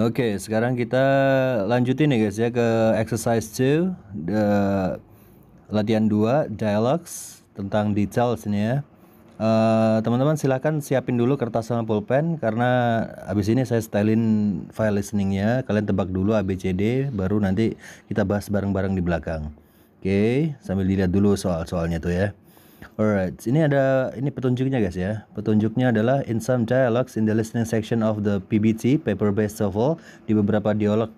Oke, sekarang kita lanjutin ya guys ya ke exercise 2, latihan 2, dialogues tentang details ini ya. Teman-teman silakan siapin dulu kertas sama pulpen karena abis ini saya stylein file listeningnya. Kalian tebak dulu A, B, C, D, baru nanti kita bahas bareng-bareng di belakang. Oke, sambil dilihat dulu soal-soalnya tuh ya. Alright, ini petunjuknya guys ya. Petunjuknya adalah in some dialogues in the listening section of the PBT paper-based TOEFL, di beberapa dialog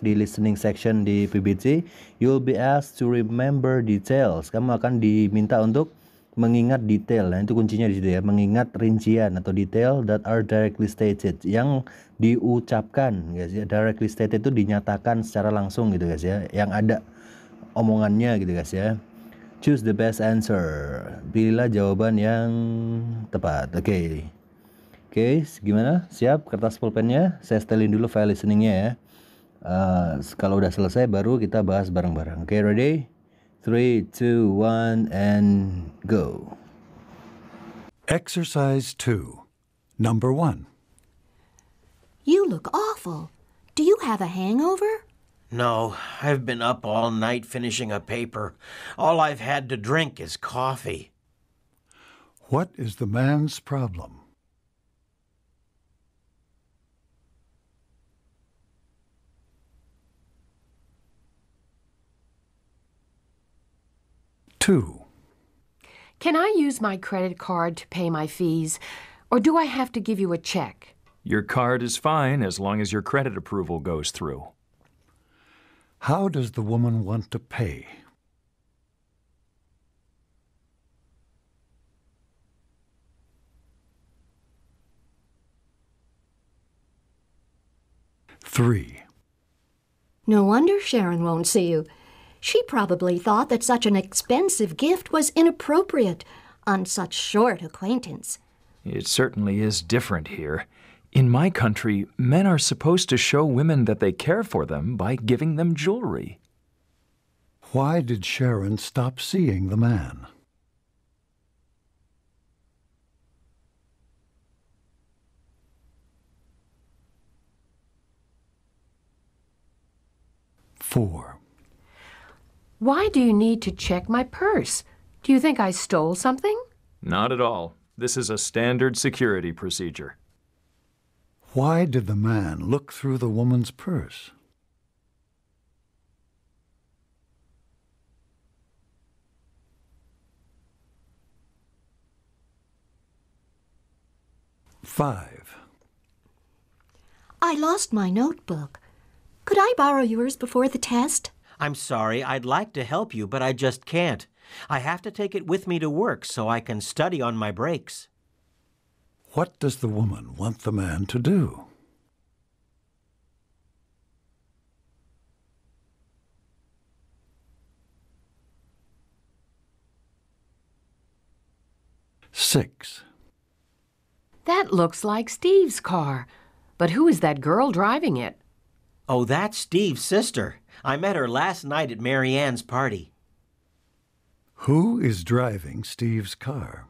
di listening section di PBT, you'll be asked to remember details. Kamu akan diminta untuk mengingat detail. Nah, itu kuncinya di situ ya, mengingat rincian atau detail that are directly stated, yang diucapkan guys ya. Directly stated itu dinyatakan secara langsung gitu guys ya, yang ada omongannya gitu guys ya. Choose the best answer. Pilihlah jawaban yang tepat. Oke. Oke, gimana? Siap kertas pulpennya? Saya setelin dulu file listeningnya ya. Kalau udah selesai baru kita bahas bareng-bareng. Oke, ready? 3, 2, 1, and go. Exercise 2. Number 1. You look awful. Do you have a hangover? No, I've been up all night finishing a paper. All I've had to drink is coffee. What is the man's problem? Two. Can I use my credit card to pay my fees, or do I have to give you a check? Your card is fine as long as your credit approval goes through. How does the woman want to pay? Three. No wonder Sharon won't see you. She probably thought that such an expensive gift was inappropriate on such short acquaintance. It certainly is different here. In my country, men are supposed to show women that they care for them by giving them jewelry. Why did Sharon stop seeing the man? Four. Why do you need to check my purse? Do you think I stole something? Not at all. This is a standard security procedure. Why did the man look through the woman's purse? Five. I lost my notebook. Could I borrow yours before the test? I'm sorry, I'd like to help you, but I just can't. I have to take it with me to work so I can study on my breaks. What does the woman want the man to do? Six. That looks like Steve's car. But who is that girl driving it? Oh, that's Steve's sister. I met her last night at Mary Ann's party. Who is driving Steve's car?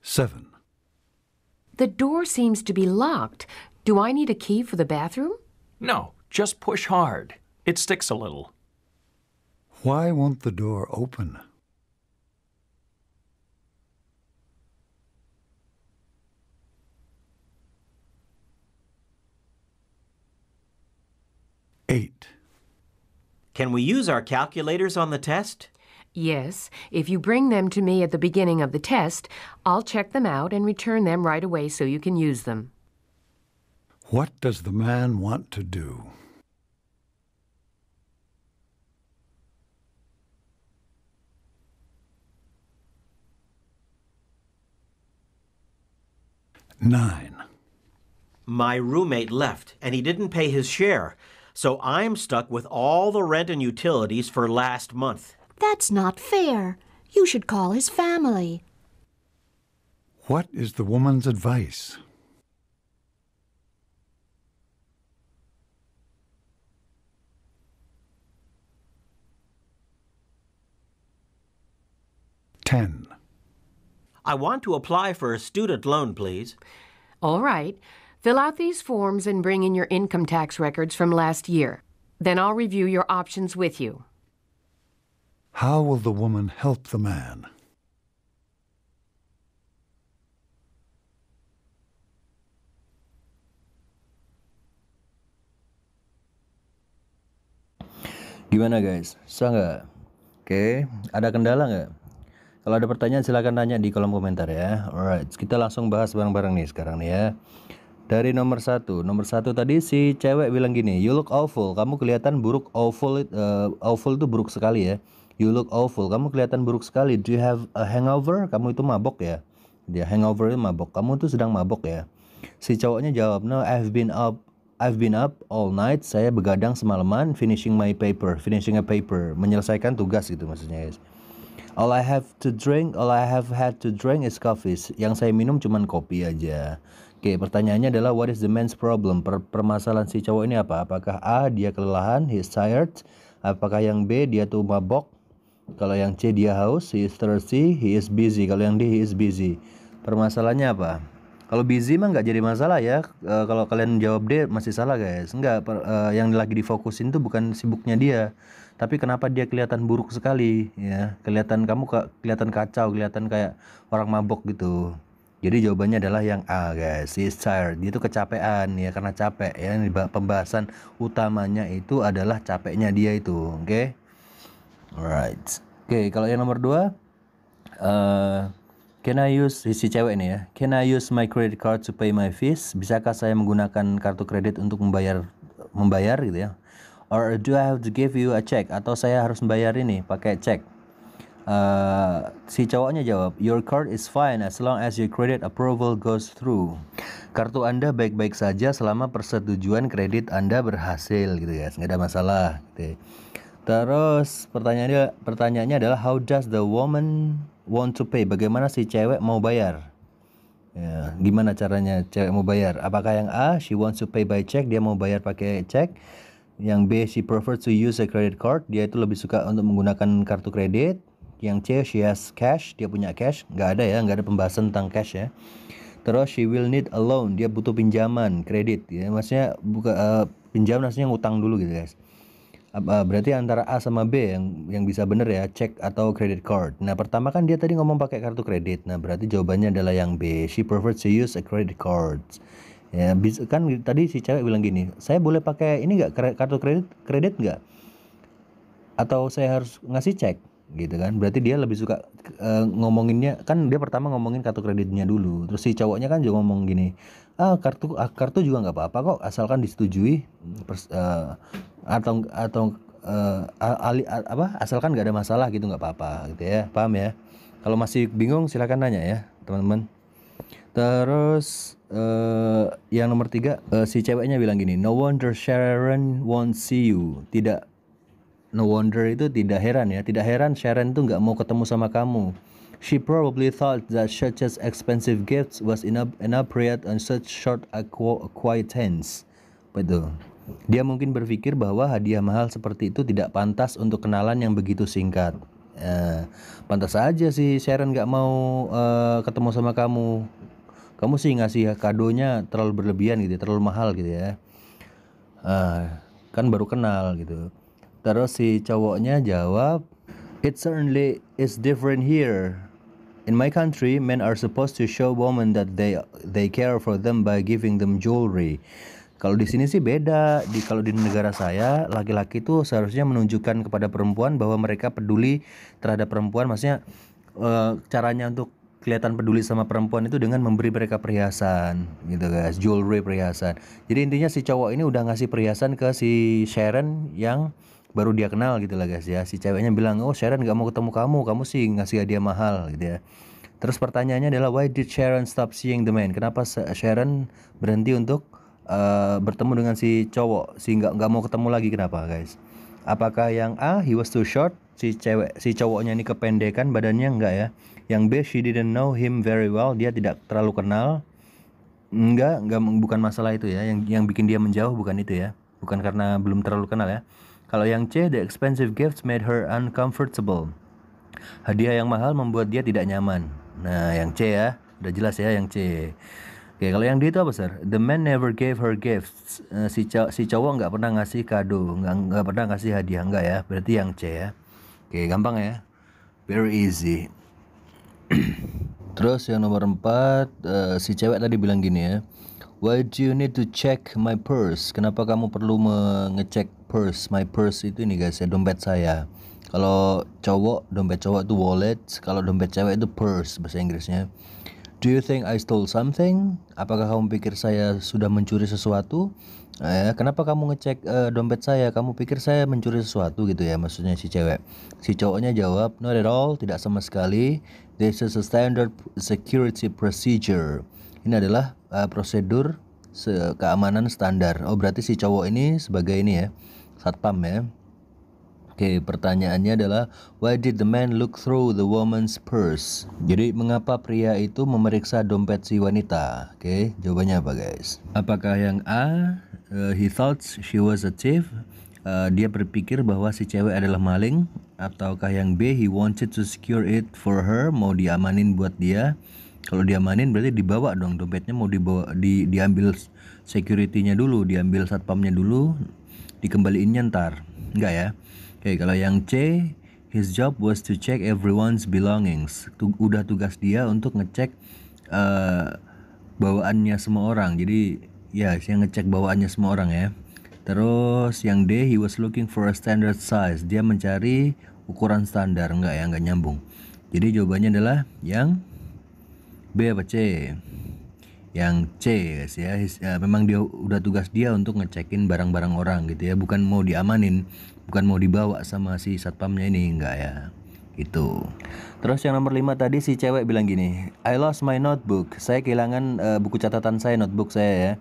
Seven. The door seems to be locked. Do I need a key for the bathroom? No, just push hard. It sticks a little. Why won't the door open? Eight. Can we use our calculators on the test? Yes. If you bring them to me at the beginning of the test, I'll check them out and return them right away so you can use them. What does the man want to do? Nine. My roommate left, and he didn't pay his share, so I'm stuck with all the rent and utilities for last month. That's not fair. You should call his family. What is the woman's advice? 10. I want to apply for a student loan, please. All right. Fill out these forms and bring in your income tax records from last year. Then I'll review your options with you. How will the woman help the man? Gimana guys? Susah nggak? Oke, ada kendala nggak? Kalau ada pertanyaan silahkan tanya di kolom komentar ya. Alright, kita langsung bahas bareng-bareng nih sekarang nih ya. Dari nomor satu tadi si cewek bilang gini, you look awful, kamu kelihatan buruk. Awful itu buruk sekali ya. You look awful, kamu kelihatan buruk sekali. Do you have a hangover? Kamu itu mabok ya. Dia hangover itu mabok, kamu tuh sedang mabok ya. Si cowoknya jawab, no, I've been up all night. Saya begadang semalaman, finishing a paper, menyelesaikan tugas gitu maksudnya guys. All I have had to drink is coffee. Yang saya minum cuman kopi aja. Oke, pertanyaannya adalah what is the man's problem? Permasalahan si cowok ini apa? Apakah A, dia kelelahan, he is tired? Apakah yang B, dia tuh mabok? Kalau yang C, dia haus, he is thirsty, he is busy. Kalau yang D, he is busy. Permasalahannya apa? Kalau busy mah nggak jadi masalah ya. Kalau kalian jawab D masih salah guys. Enggak, yang lagi difokusin tuh bukan sibuknya dia, tapi kenapa dia kelihatan buruk sekali ya. Kelihatan kacau, kelihatan kayak orang mabok gitu. Jadi jawabannya adalah yang A guys, he is tired. Dia tuh kecapean ya, karena capek ya. Pembahasan utamanya itu adalah capeknya dia itu, oke? Alright. Oke, kalau yang nomor 2, can I use, si cewek ini ya, can I use my credit card to pay my fees? Bisakah saya menggunakan kartu kredit untuk membayar gitu ya? Or do I have to give you a check? Atau saya harus membayar ini pakai cek? Si cowoknya jawab, your card is fine as long as your credit approval goes through. Kartu Anda baik-baik saja selama persetujuan kredit Anda berhasil gitu guys, nggak ada masalah gitu. Terus pertanyaannya adalah how does the woman want to pay? Bagaimana si cewek mau bayar? Ya, gimana caranya cewek mau bayar? Apakah yang A, she wants to pay by check, dia mau bayar pakai cek? Yang B, she prefers to use a credit card, dia itu lebih suka untuk menggunakan kartu kredit. Yang C, she has cash, dia punya cash. Nggak ada pembahasan tentang cash ya. Terus she will need a loan, dia butuh pinjaman kredit ya. Maksudnya pinjam maksudnya ngutang dulu gitu guys. Berarti antara A sama B yang bisa bener ya, cek atau credit card. Nah pertama kan dia tadi ngomong pakai kartu kredit. Nah berarti jawabannya adalah yang B, she prefers to use a credit card. Ya kan tadi si cewek bilang gini, saya boleh pakai ini nggak, kartu kredit nggak? Atau saya harus ngasih cek? Gitu kan, berarti dia lebih suka ngomonginnya kan, dia pertama ngomongin kartu kreditnya dulu, terus si cowoknya kan juga ngomong gini, kartu juga nggak apa-apa kok asalkan disetujui, asalkan nggak ada masalah gitu, nggak apa-apa gitu ya, paham ya? Kalau masih bingung silakan nanya ya teman-teman. Terus yang nomor 3, si ceweknya bilang gini, no wonder Sharon won't see you. No wonder itu tidak heran ya. Tidak heran Sharon tuh nggak mau ketemu sama kamu. She probably thought that such as expensive gifts was inappropriate on such short acquaintance. Betul. Dia mungkin berpikir bahwa hadiah mahal seperti itu tidak pantas untuk kenalan yang begitu singkat. Pantas aja sih Sharon nggak mau ketemu sama kamu. Kamu sih ngasih kadonya terlalu berlebihan gitu, terlalu mahal gitu ya. Kan baru kenal gitu. Terus si cowoknya jawab, it certainly is different here. In my country, men are supposed to show women that they care for them by giving them jewelry. Kalau di sini sih beda. Kalau di negara saya, laki-laki tuh seharusnya menunjukkan kepada perempuan bahwa mereka peduli terhadap perempuan. Maksudnya caranya untuk kelihatan peduli sama perempuan itu dengan memberi mereka perhiasan gitu guys, jewelry, perhiasan. Jadi intinya si cowok ini udah ngasih perhiasan ke si Sharon yang baru dia kenal gitu lah guys ya. Si ceweknya bilang, oh Sharon gak mau ketemu kamu sih ngasih hadiah mahal gitu ya. Terus pertanyaannya adalah why did Sharon stop seeing the man? Kenapa Sharon berhenti untuk bertemu dengan si cowok, si nggak mau ketemu lagi, kenapa guys? Apakah yang A, he was too short, si cowoknya ini kependekan badannya, enggak ya? Yang B, she didn't know him very well, dia tidak terlalu kenal. Enggak, bukan masalah itu ya. Yang bikin dia menjauh bukan itu ya, bukan karena belum terlalu kenal ya. Kalau yang C, the expensive gifts made her uncomfortable. Hadiah yang mahal membuat dia tidak nyaman. Nah, yang C ya. Udah jelas ya yang C. Oke, kalau yang D itu apa, sir? The man never gave her gifts. Si cowok nggak pernah ngasih kado, nggak pernah ngasih hadiah, nggak ya? Berarti yang C ya. Oke, gampang ya. Very easy. Terus yang nomor 4, si cewek tadi bilang gini ya. Why do you need to check my purse? Kenapa kamu perlu mengecek purse? My purse itu ini guys ya, dompet saya. Kalau cowok, dompet cowok itu wallet. Kalau dompet cewek itu purse bahasa Inggrisnya. Do you think I stole something? Apakah kamu pikir saya sudah mencuri sesuatu? Kenapa kamu ngecek dompet saya? Kamu pikir saya mencuri sesuatu gitu ya, maksudnya si cewek. Si cowoknya jawab, not at all, tidak sama sekali. This is a standard security procedure. Ini adalah prosedur keamanan standar. Oh, berarti si cowok ini sebagai ini ya, satpam ya. Oke, pertanyaannya adalah why did the man look through the woman's purse? Jadi mengapa pria itu memeriksa dompet si wanita? Oke, jawabannya apa guys? Apakah yang A, he thought she was a thief? Dia berpikir bahwa si cewek adalah maling. Ataukah yang B, he wanted to secure it for her? Mau diamanin buat dia? Kalau diamanin berarti dibawa dong dompetnya, mau dibawa, diambil security-nya dulu, diambil satpamnya dulu, dikembaliinnya ntar. Enggak ya? Oke, kalau yang C, his job was to check everyone's belongings. Udah tugas dia untuk ngecek bawaannya semua orang. Jadi ya, dia ngecek bawaannya semua orang ya. Terus yang D, he was looking for a standard size. Dia mencari ukuran standar. Enggak ya, enggak nyambung. Jadi jawabannya adalah yang B apa C? Yang C guys ya. Memang dia udah tugas dia untuk ngecekin barang-barang orang gitu ya, bukan mau diamanin, bukan mau dibawa sama si satpamnya ini, enggak ya. Gitu. Terus yang nomor 5 tadi si cewek bilang gini, I lost my notebook. Saya kehilangan buku catatan saya, notebook saya ya.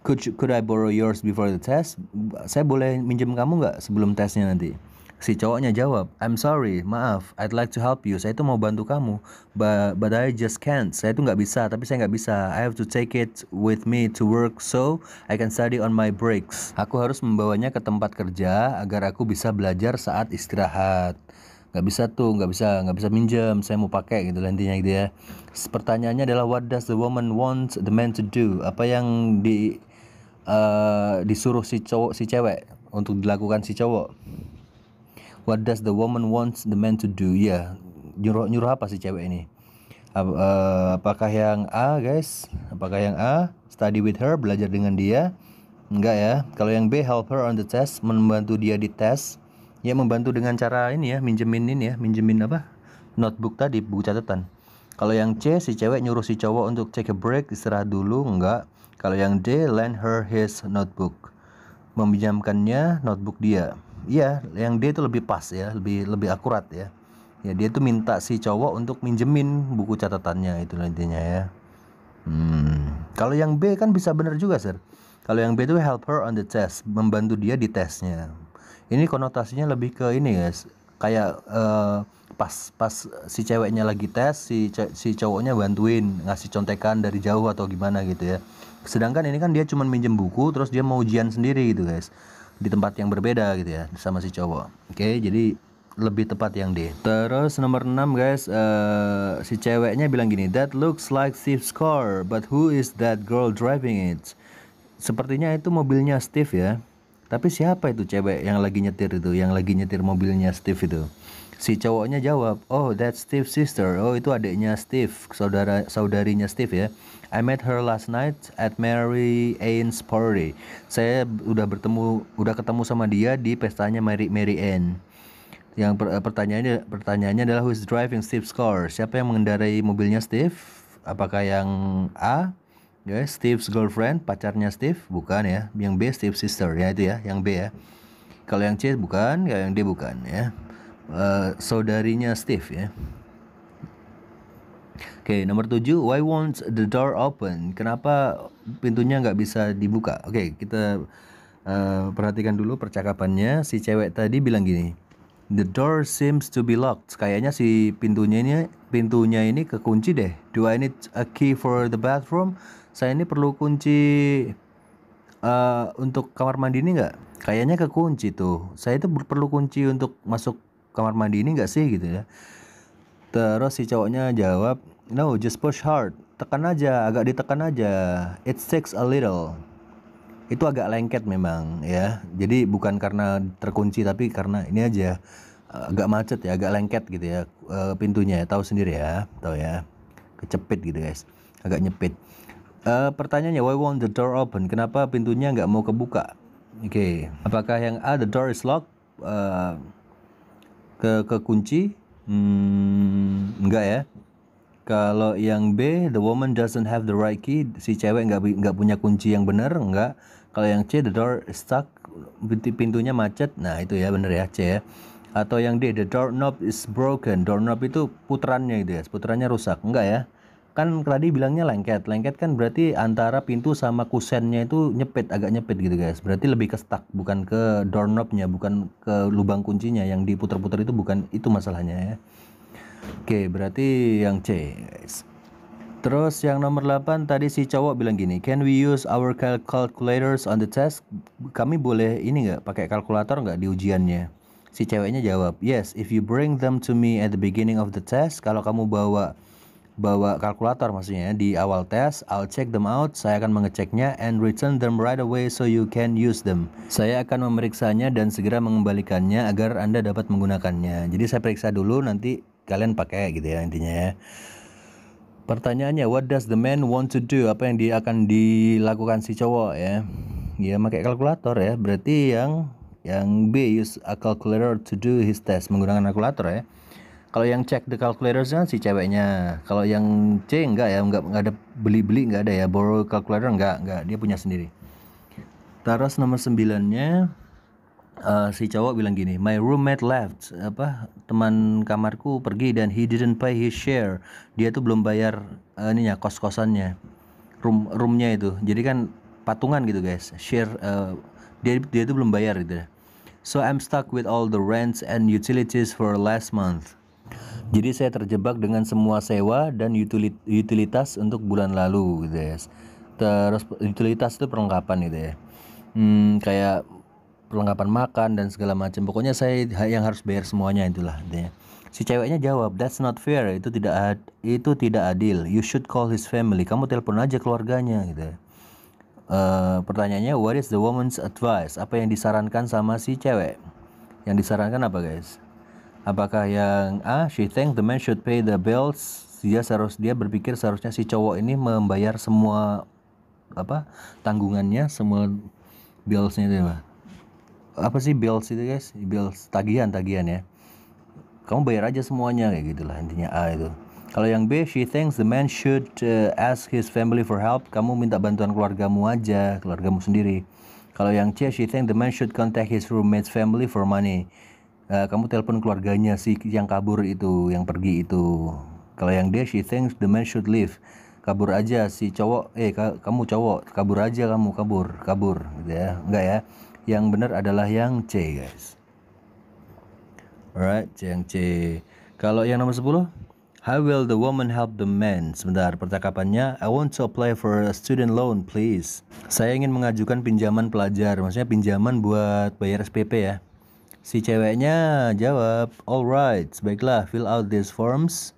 Could I borrow yours before the test? Saya boleh minjem kamu nggak sebelum tesnya nanti? Si cowoknya jawab, I'm sorry, maaf, I'd like to help you. Saya itu mau bantu kamu, but I just can't. Saya itu nggak bisa, tapi saya nggak bisa. I have to take it with me to work so I can study on my breaks. Aku harus membawanya ke tempat kerja agar aku bisa belajar saat istirahat. Nggak bisa tuh, nggak bisa minjem. Saya mau pakai gitu intinya gitu ya. Pertanyaannya adalah what does the woman want the man to do? Apa yang disuruh si cewek untuk dilakukan si cowok? What does the woman wants the man to do? Ya, nyuruh apa si cewek ini? Apakah yang A guys? Apakah yang A, study with her, belajar dengan dia? Enggak ya. Kalau yang B, help her on the test, membantu dia di tes. Ya, membantu dengan cara ini ya, minjemin apa? Notebook tadi, buku catatan. Kalau yang C, si cewek nyuruh si cowok untuk take a break, istirahat dulu, enggak. Kalau yang D, lend her his notebook, meminjamkannya notebook dia. Iya, yang D itu lebih pas ya, lebih akurat ya. Ya, dia tuh minta si cowok untuk minjemin buku catatannya, itu intinya ya. Kalau yang B kan bisa benar juga, sir. Kalau yang B itu help her on the test, membantu dia di tesnya. Ini konotasinya lebih ke ini guys, kayak pas si ceweknya lagi tes, si cowoknya bantuin ngasih contekan dari jauh atau gimana gitu ya. Sedangkan ini kan dia cuma minjem buku, terus dia mau ujian sendiri gitu guys, di tempat yang berbeda gitu ya sama si cowok. Oke, jadi lebih tepat yang D. Terus nomor 6 guys, si ceweknya bilang gini, that looks like Steve's car, but who is that girl driving it? Sepertinya itu mobilnya Steve ya. Tapi siapa itu cewek yang lagi nyetir itu, yang lagi nyetir mobilnya Steve itu? Si cowoknya jawab, oh that's Steve's sister. Oh itu adiknya Steve, saudarinya Steve ya. I met her last night at Mary Ann's party. Saya udah ketemu sama dia di pestanya Mary Ann. Yang pertanyaannya adalah who is driving Steve's car? Siapa yang mengendarai mobilnya Steve? Apakah yang A, guys, Steve's girlfriend, pacarnya Steve? Bukan ya. Yang B, Steve's sister ya, itu ya, yang B ya. Kalau yang C bukan, kalau yang D bukan ya. Saudarinya Steve ya. Oke, nomor 7, why won't the door open? Kenapa pintunya nggak bisa dibuka? Oke, kita perhatikan dulu percakapannya. Si cewek tadi bilang gini, the door seems to be locked. Kayaknya si pintunya ini kekunci deh. Do I need a key for the bathroom? Saya ini perlu kunci untuk kamar mandi ini nggak? Kayaknya kekunci tuh. Saya itu perlu kunci untuk masuk kamar mandi ini nggak sih gitu ya. Terus si cowoknya jawab, no, just push hard. Tekan aja, agak ditekan aja. It takes a little. Itu agak lengket memang ya. Jadi bukan karena terkunci tapi karena ini aja agak macet ya, agak lengket gitu ya pintunya. Tahu sendiri ya, tahu ya. Kecepit gitu guys, agak nyepit. Pertanyaannya, why won't the door open? Kenapa pintunya nggak mau kebuka? Oke. Apakah yang A, the door is locked? Kekunci? Enggak ya. Kalau yang B, the woman doesn't have the right key, si cewek nggak punya kunci yang benar, enggak. Kalau yang C, the door is stuck, pintunya macet, nah itu ya bener ya, C ya. Atau yang D, the doorknob is broken, doorknob itu puterannya gitu ya, puterannya rusak, enggak ya. Kan tadi bilangnya lengket, lengket kan berarti antara pintu sama kusennya itu nyepit, agak nyepit gitu guys, berarti lebih ke stuck, bukan ke doorknobnya, bukan ke lubang kuncinya, yang diputer-puter itu bukan itu masalahnya ya. Oke, berarti yang C guys. Terus yang nomor 8 tadi si cowok bilang gini, can we use our calculators on the test? Kami boleh ini nggak pakai kalkulator nggak di ujiannya? Si ceweknya jawab, yes, if you bring them to me at the beginning of the test. Kalau kamu bawa kalkulator maksudnya di awal tes, I'll check them out, saya akan mengeceknya and return them right away so you can use them. Saya akan memeriksanya dan segera mengembalikannya agar Anda dapat menggunakannya. Jadi saya periksa dulu, nanti kalian pakai gitu ya intinya ya. Pertanyaannya, what does the man want to do? Apa yang dia akan dilakukan si cowok ya? Ya pakai kalkulator ya. Berarti yang B, use a calculator to do his test, menggunakan kalkulator ya. Kalau yang check the calculators kan si ceweknya. Kalau yang C enggak ya, enggak ada beli-beli, enggak ada ya. Borrow calculator enggak, dia punya sendiri. Terus nomor 9-nya si cowok bilang gini, my roommate left, teman kamarku pergi dan he didn't pay his share. Dia tuh belum bayar kos-kosannya, roomnya itu. Jadi kan patungan gitu guys, share, dia tuh belum bayar gitu. So I'm stuck with all the rents and utilities for last month. Jadi saya terjebak dengan semua sewa dan utilitas untuk bulan lalu gitu guys. Terus utilitas itu perlengkapan gitu ya, kayak perlengkapan makan dan segala macam. Pokoknya saya yang harus bayar semuanya itulah intinya. Si ceweknya jawab, that's not fair, itu tidak adil. You should call his family, kamu telepon aja keluarganya gitu. Pertanyaannya, what is the woman's advice? Apa yang disarankan sama si cewek? Yang disarankan apa guys? Apakah yang A, she thinks the man should pay the bills? Dia berpikir seharusnya si cowok ini membayar semua tanggungannya, semua billsnya itu apa sih bills itu guys? Bills, tagihan ya. Kamu bayar aja semuanya kayak gitulah intinya A itu. Kalau yang B, she thinks the man should ask his family for help. Kamu minta bantuan keluargamu aja, keluargamu sendiri. Kalau yang C, she thinks the man should contact his roommate's family for money. Kamu telepon keluarganya si yang kabur itu, yang pergi itu. Kalau yang D, she thinks the man should leave. Kabur aja si cowok, kamu cowok, kabur aja kamu, kabur gitu ya. Enggak ya. Yang benar adalah yang C guys. Alright, yang C. Kalau yang nomor 10, how will the woman help the man? Sebentar, percakapannya, I want to apply for a student loan please. Saya ingin mengajukan pinjaman pelajar, maksudnya pinjaman buat bayar SPP ya. Si ceweknya jawab, alright, baiklah, fill out these forms,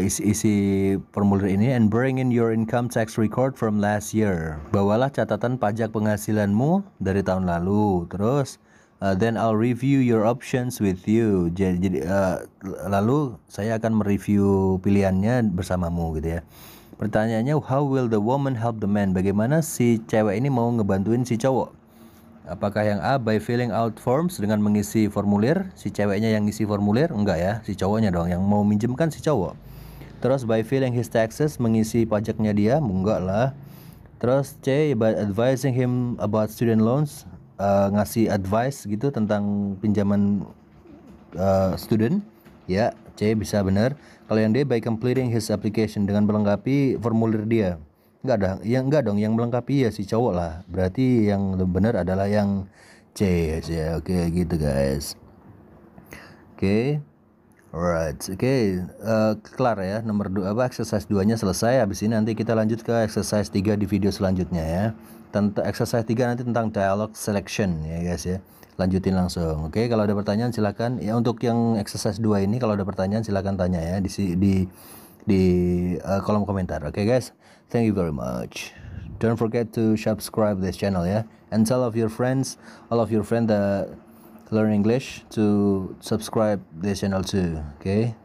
isi formulir ini, and bring in your income tax record from last year. Bawalah catatan pajak penghasilanmu dari tahun lalu. Terus then I'll review your options with you. Jadi lalu saya akan mereview pilihannya bersamamu gitu ya. Pertanyaannya, how will the woman help the man? Bagaimana si cewek ini mau ngebantuin si cowok? Apakah yang A, by filling out forms, dengan mengisi formulir? Si ceweknya yang ngisi formulir? Enggak ya, si cowoknya dong, yang mau minjem kan si cowok. Terus by filling his taxes, mengisi pajaknya dia? Enggak lah. Terus C, by advising him about student loans, ngasih advice gitu tentang pinjaman student? Ya, C bisa benar. Kalau yang D, by completing his application, dengan melengkapi formulir dia? Enggak dong, yang melengkapi ya si cowok lah. Berarti yang benar adalah yang C ya. Oke, gitu guys. Oke. Alright, oke, kelar ya. Nomor 2 exercise 2-nya selesai. Habis ini nanti kita lanjut ke exercise 3 di video selanjutnya ya. Tentang exercise 3 nanti tentang dialogue selection ya guys ya. Lanjutin langsung. Oke, kalau ada pertanyaan silakan. Ya untuk yang exercise 2 ini kalau ada pertanyaan silakan tanya ya di kolom komentar. Oke guys, thank you very much. Don't forget to subscribe this channel ya. And tell all of your friends that learn English to subscribe this channel too. Okay,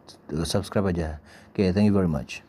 subscribe aja. Okay, thank you very much.